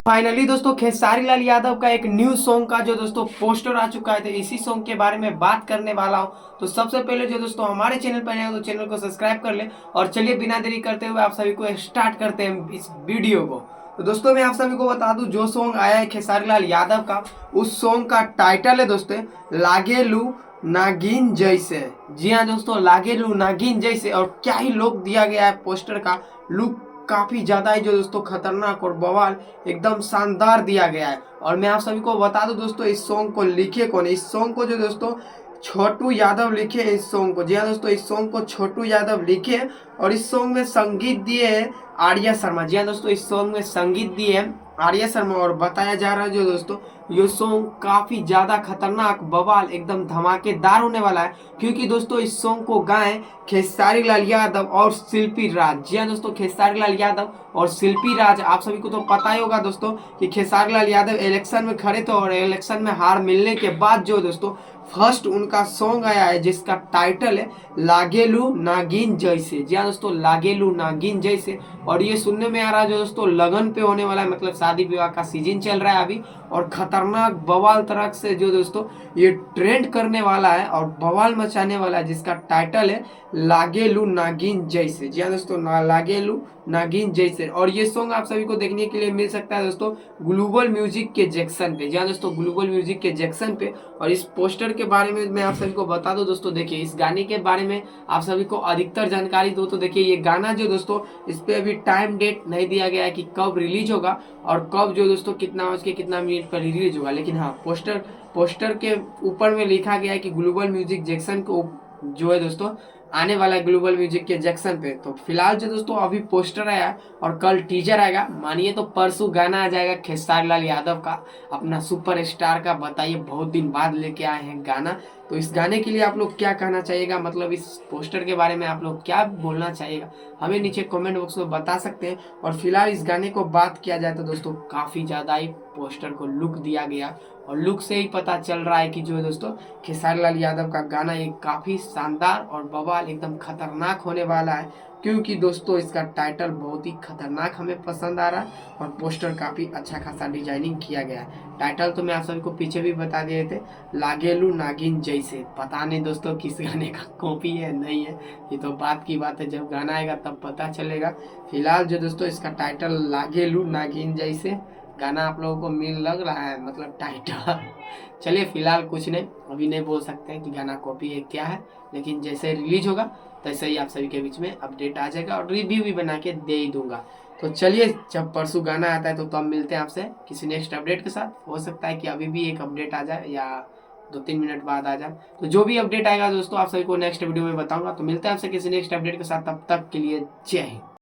Finally दोस्तों खेसारी लाल यादव का एक न्यू सॉन्ग का जो दोस्तों पोस्टर आ चुका है, तो इसी सॉन्ग के बारे में बात करने वाला हूं। तो सबसे पहले जो दोस्तों हमारे चैनल पर नए हो तो चैनल को सब्सक्राइब कर ले। और चलिए बिना देरी करते हुए आप सभी को स्टार्ट करते हैं इस वीडियो को। तो दोस्तों मैं आप सभी को बता दूं, जो सॉन्ग आया है खेसारी लाल यादव का, उस सॉन्ग का टाइटल है दोस्तों लागेलू नागिन जैसे। जी हाँ दोस्तों, लागेलू नागिन जैसे। और क्या ही लुक दिया गया है पोस्टर का, लुक काफी ज्यादा ही जो दोस्तों खतरनाक और बवाल एकदम शानदार दिया गया है। और मैं आप सभी को बता दूं दोस्तों, इस सॉन्ग को लिखे कौन, इस सॉन्ग को जो दोस्तों छोटू यादव लिखे इस सॉन्ग को। जी हाँ दोस्तों, इस सॉन्ग को छोटू यादव लिखे। और इस सॉन्ग में संगीत दिए है आर्या शर्मा। जी हाँ दोस्तों, इस सॉन्ग में संगीत दिए है आर्या शर्मा। और बताया जा रहा है जो दोस्तों ये सॉन्ग काफी ज्यादा खतरनाक बवाल एकदम धमाकेदार होने वाला है, क्योंकि दोस्तों इस सॉन्ग को गाए खेसारी लाल यादव और शिल्पी राज। जी हाँ दोस्तों, खेसारी लाल यादव और शिल्पी राज। आप सभी को तो पता ही होगा दोस्तों कि खेसारी लाल यादव इलेक्शन में खड़े थे और इलेक्शन में हार मिलने के बाद जो दोस्तों फर्स्ट उनका सॉन्ग आया है, जिसका टाइटल है लागेलू नागिन जैसे। जी हाँ दोस्तों, लागेलू नागिन जैसे। और ये सुनने में आ रहा है जो दोस्तों लगन पे होने वाला है, मतलब शादी विवाह का सीजन चल रहा है अभी। और खतरनाक बवाल तरह से जो दोस्तों ये ट्रेंड करने वाला है और बवाल मचाने वाला है, जिसका टाइटल है लागेलू नागिन जैसे। जी हाँ दोस्तों, लागेलू नागिन जैसे। और ये सॉन्ग आप सभी को देखने के लिए मिल सकता है दोस्तों ग्लोबल म्यूजिक के जैक्सन पे। जी हाँ दोस्तों, ग्लोबल म्यूजिक के जैक्सन पे। और इस पोस्टर के बारे में मैं आप सभी को बता दूं दोस्तों, देखिए इस गाने के बारे में आप सभी को अधिकतर जानकारी दो तो देखिए ये गाना जो दोस्तों, इस पे अभी टाइम डेट नहीं दिया गया है कि कब रिलीज होगा और कब जो दोस्तों कितना बज के कितना मिनट पर रिलीज होगा। लेकिन हाँ, पोस्टर के ऊपर में लिखा गया है कि ग्लोबल म्यूजिक जैक्सन को जो है दोस्तों आने वाला है ग्लोबल म्यूजिक के जैक्सन पे। तो फिलहाल जो दोस्तों अभी पोस्टर आया और कल टीजर आएगा, मानिए तो परसों गाना आ जाएगा खेसारी लाल यादव का, अपना सुपर स्टार का। बताइए, बहुत दिन बाद लेके आए हैं गाना। तो इस गाने के लिए आप लोग क्या कहना चाहिएगा, मतलब इस पोस्टर के बारे में आप लोग क्या बोलना चाहिएगा, हमें नीचे कमेंट बॉक्स में बता सकते हैं। और फिलहाल इस गाने को बात किया जाए तो दोस्तों काफी ज्यादा ही पोस्टर को लुक दिया गया, और लुक से ही पता चल रहा है कि जो है दोस्तों खेसारी लाल यादव का गाना एक काफी शानदार और बवाल एकदम खतरनाक होने वाला है, क्योंकि दोस्तों इसका टाइटल बहुत ही खतरनाक हमें पसंद आ रहा है और पोस्टर काफी अच्छा खासा डिजाइनिंग किया गया है। टाइटल तो मैं आप सभी को पीछे भी बता दिए थे, लागेलू नागिन जैसे। पता नहीं दोस्तों किस गाने का कॉपी है नहीं है, ये तो बात की बात है, जब गाना आएगा तब पता चलेगा। फिलहाल जो दोस्तों इसका टाइटल लागेलू नागिन जैसे गाना आप लोगों को मिल लग रहा है, मतलब टाइटल। चलिए फिलहाल कुछ नहीं, अभी नहीं बोल सकते हैं कि गाना कॉपी है क्या है, लेकिन जैसे रिलीज होगा तैसे ही आप सभी के बीच में अपडेट आ जाएगा और रिव्यू भी बना के दे ही दूंगा। तो चलिए, जब परसों गाना आता है तो तब मिलते हैं आपसे किसी नेक्स्ट अपडेट के साथ। हो सकता है कि अभी भी एक अपडेट आ जाए या 2-3 मिनट बाद आ जाए। तो जो भी अपडेट आएगा दोस्तों आप सभी को नेक्स्ट वीडियो में बताऊंगा। तो मिलते हैं आपसे किसी नेक्स्ट अपडेट के साथ, तब तक के लिए जय हिंद।